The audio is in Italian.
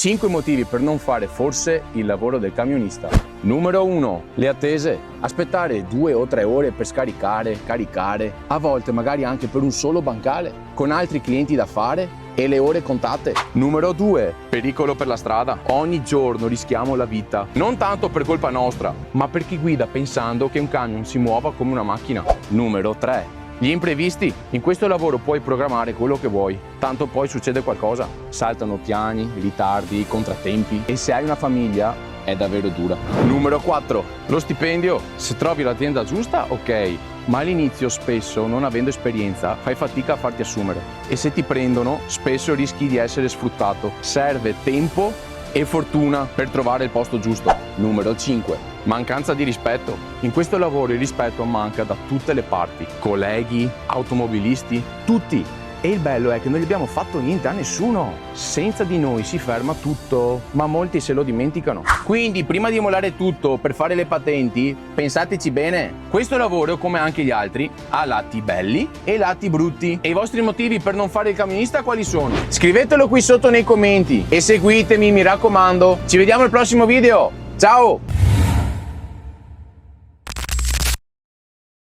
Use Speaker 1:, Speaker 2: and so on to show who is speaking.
Speaker 1: 5 motivi per non fare forse il lavoro del camionista. Numero 1. Le attese. Aspettare 2 o 3 ore per caricare, a volte magari anche per un solo bancale, con altri clienti da fare e le ore contate. Numero 2. Pericolo per la strada. Ogni giorno rischiamo la vita, non tanto per colpa nostra, ma per chi guida pensando che un camion si muova come una macchina. Numero 3. Gli imprevisti. In questo lavoro puoi programmare quello che vuoi, tanto poi succede qualcosa. Saltano piani, ritardi, contrattempi e se hai una famiglia è davvero dura. Numero 4. Lo stipendio. Se trovi l'azienda giusta, ok, ma all'inizio spesso, non avendo esperienza, fai fatica a farti assumere e se ti prendono spesso rischi di essere sfruttato. Serve tempo e fortuna per trovare il posto giusto. Numero 5. Mancanza di rispetto. In questo lavoro il rispetto manca da tutte le parti, colleghi, automobilisti, tutti. E il bello è che non gli abbiamo fatto niente a nessuno. Senza di noi si ferma tutto, ma molti se lo dimenticano. Quindi prima di mollare tutto per fare le patenti, pensateci bene. Questo lavoro, come anche gli altri, ha lati belli e lati brutti. E i vostri motivi per non fare il camionista quali sono? Scrivetelo qui sotto nei commenti e seguitemi, mi raccomando. Ci vediamo al prossimo video. Ciao!